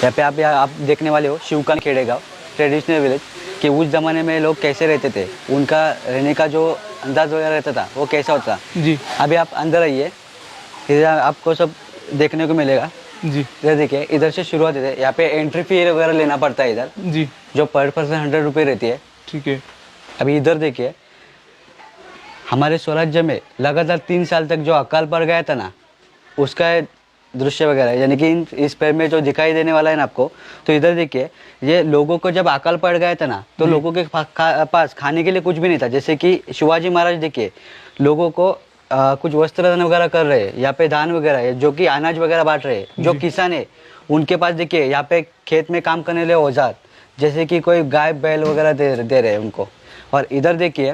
यहाँ आप देखने वाले हो शिवकान खेड़ेगांव ट्रेडिशनल विलेज कि उस ज़माने में लोग कैसे रहते थे, उनका रहने का जो अंदाज वगैरह रहता था वो कैसा होता जी। अभी आप अंदर आइए, इधर आपको सब देखने को मिलेगा जी। इधर देखिए, इधर से शुरुआत है। यहाँ पे एंट्री फी वगैरह लेना पड़ता है इधर जी। जो पर पर्सन 100 रुपये रहती है। ठीक है। अभी इधर देखिए, हमारे स्वराज्य में लगातार 3 साल तक जो अकाल पड़ गया था ना, उसका दृश्य वगैरह यानी कि इस पेड़ में जो दिखाई देने वाला है ना आपको, तो इधर देखिए, ये लोगों को जब अकाल पड़ गया था ना, तो लोगों के पास खाने के लिए कुछ भी नहीं था। जैसे कि शिवाजी महाराज देखिए, लोगों को कुछ वस्त्र दान वगैरह कर रहे हैं, यहाँ पे दान वगैरह है, जो कि अनाज वगैरह बांट रहे हैं। जो किसान है उनके पास देखिए, यहाँ पे खेत में काम करने लिए औजार, जैसे कि कोई गाय बैल वगैरह दे रहे हैं उनको। और इधर देखिए,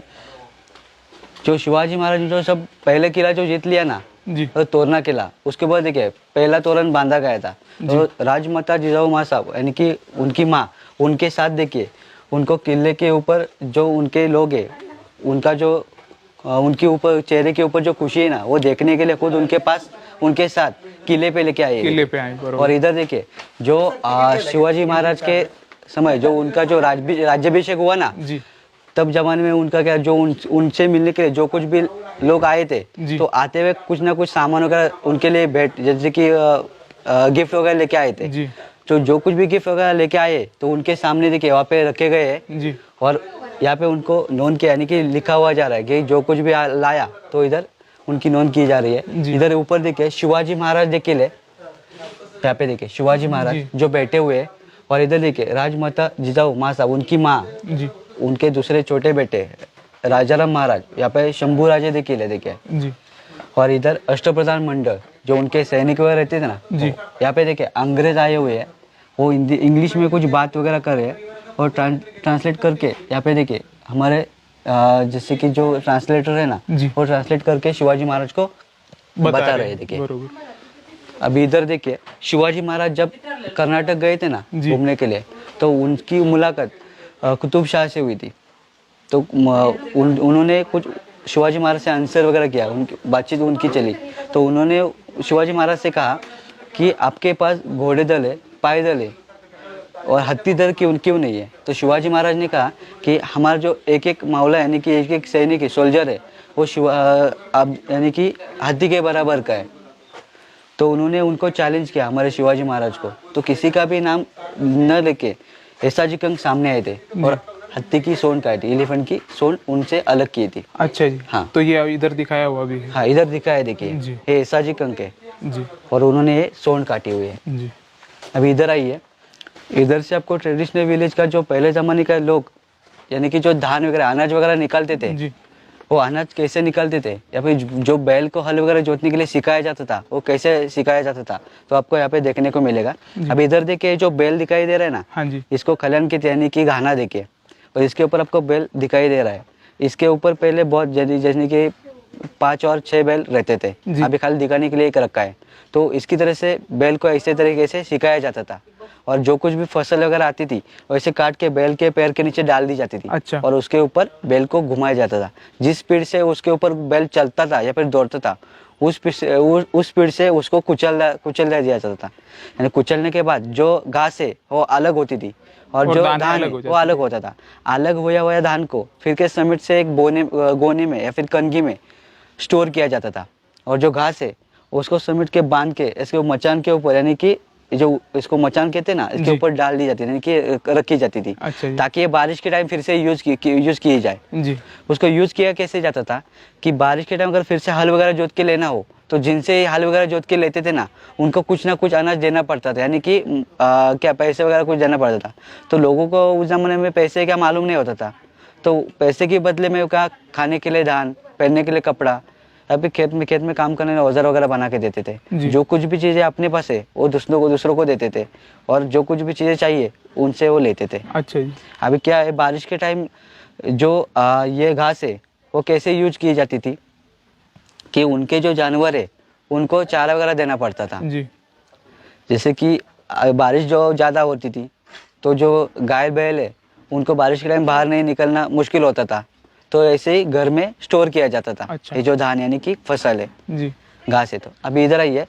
जो शिवाजी महाराज ने जो सब पहले किला जो जीत लिया ना, तो तोरना किला, उसके बाद देखिए पहला तोरण बांधा गया था। तो राजमाता जिजाऊ माँ साहब यानी कि उनकी माँ, उनके साथ देखिए, उनको किले के ऊपर जो उनके लोग हैं, उनका जो उनके ऊपर चेहरे के ऊपर जो खुशी है ना, वो देखने के लिए खुद उनके पास उनके साथ किले पे लेके आए। और इधर देखिए, जो शिवाजी महाराज के समय जो उनका जो राज्याभिषेक हुआ ना, तब जमाने में उनका क्या, जो उनसे मिलने के लिए जो कुछ भी लोग आए थे, तो आते हुए कुछ ना कुछ सामान वगैरह उनके लिए भेंट, जैसे कि गिफ्ट वगैरह लेके आए थे। जो कुछ भी गिफ्ट वगैरह लेके आए, तो उनके सामने देखिए वहाँ पे रखे गए हैं। और यहाँ पे उनको नोन किया, यानी कि लिखा हुआ जा रहा है कि जो कुछ भी लाया, तो इधर उनकी नोन की जा रही है। इधर ऊपर देखिए शिवाजी महाराज देखिए, यहाँ पे देखिए शिवाजी महाराज जो बैठे हुए हैं। और इधर देखिए राजमाता जिजाऊ माँ साहब, उनकी माँ, उनके दूसरे छोटे बेटे राजाराम महाराज, यहाँ पे शंभू राजे देखिए। और इधर अष्टप्रधान मंडल, जो उनके सैनिक वगैरह रहते थे ना, यहाँ पे देखिए अंग्रेज आए हुए हैं, वो इंग्लिश में कुछ बात वगैरह कर रहे हैं। और ट्रांसलेट करके यहाँ पे देखिए हमारे जैसे कि जो ट्रांसलेटर है ना, वो ट्रांसलेट करके शिवाजी महाराज को बता रहे हैं। देखिए अभी इधर देखिए, शिवाजी महाराज जब कर्नाटक गए थे ना घूमने के लिए, तो उनकी मुलाकात कुतुब शाह से हुई थी। तो उन्होंने कुछ शिवाजी महाराज से आंसर वगैरह किया, उनकी बातचीत उनकी चली। तो उन्होंने शिवाजी महाराज से कहा कि आपके पास घोड़े दल है, पायदल है, और हत्ती दल क्यों नहीं है। तो शिवाजी महाराज ने कहा कि हमारा जो एक एक मावला यानी कि एक एक सैनिक है, सोल्जर है, वो यानी कि हाथी के बराबर का है। तो उन्होंने उनको चैलेंज किया हमारे शिवाजी महाराज को। तो किसी का भी नाम न लेके ऐसाजी कंग सामने आए थे और हाथी की सोंड काटी, एलिफेंट की सोंड उनसे अलग की थी। अच्छा जी। हाँ, तो ये इधर दिखाया हुआ भी है। हाँ, इधर दिखाया है, देखिए ये ऐसाजी कंग है जी, और उन्होंने ये सोंड काटी हुई है जी। अभी इधर आइए, इधर से आपको ट्रेडिशनल विलेज का जो पहले ज़माने का लोग यानी कि जो धान वगैरह अनाज वगैरह निकालते थे जी, वो अनाज कैसे निकालते थे, या फिर जो बैल को हल वगैरह जोतने के लिए सिखाया जाता था, वो कैसे सिखाया जाता था, तो आपको यहाँ पे देखने को मिलेगा। अभी इधर देखिए, जो बैल दिखाई दे रहा है ना, हाँ जी, इसको खलन की यानी कि घाना देखिए, और इसके ऊपर आपको बैल दिखाई दे रहा है। इसके ऊपर पहले बहुत जैसे कि 5 और 6 बैल रहते थे, अभी खाली दिखाने के लिए एक रखा है। तो इसकी तरह से बैल को ऐसे तरीके से सिखाया जाता था, और जो कुछ भी फसल वगैरह आती थी वैसे काट के बैल के पैर के नीचे डाल दी जाती थी। अच्छा। और उसके ऊपर बैल को घुमाया जाता था। जिस स्पीड से उसके ऊपर बैल चलता था या फिर दौड़ता था, उस स्पीड से उसको कुचल दिया जाता था। यानी कुचलने के बाद जो घास है वो अलग होती थी, और जो धान वो अलग होता था। अलग हुआ धान को फिर के समिट से एक गोने में या फिर कनगी में स्टोर किया जाता था, और जो घास है उसको समिट के बांध के इसके मचान के ऊपर, यानी कि जो इसको मचान कहते हैं ना, इसके ऊपर डाल दी जाती थी, यानी कि रखी जाती थी। अच्छा, ताकि ये बारिश के टाइम फिर से यूज की जाए जी। उसको यूज किया कैसे जाता था कि बारिश के टाइम अगर फिर से हल वगैरह जोत के लेना हो, तो जिनसे हल वगैरह जोत के लेते थे ना, उनको कुछ ना कुछ अनाज देना पड़ता था, यानी कि क्या पैसे वगैरह कुछ देना पड़ता था। तो लोगों को उस जमाने में पैसे क्या मालूम नहीं होता था, तो पैसे के बदले में क्या खाने के लिए धान, पहनने के लिए कपड़ा, अभी खेत में काम करने औजार वगैरह बना के देते थे। जो कुछ भी चीजें अपने पास है वो दूसरों को देते थे, और जो कुछ भी चीजें चाहिए उनसे वो लेते थे। अच्छा जी। अभी क्या है, बारिश के टाइम जो ये घास है वो कैसे यूज की जाती थी कि उनके जो जानवर है उनको चारा वगैरह देना पड़ता था जी। जैसे कि बारिश जो ज्यादा होती थी, तो जो गाय बैल है उनको बारिश के टाइम बाहर नहीं निकलना मुश्किल होता था, तो ऐसे ही घर में स्टोर किया जाता था। अच्छा। ये जो धान यानी कि फसल है जी, घास है। तो अभी इधर आइए,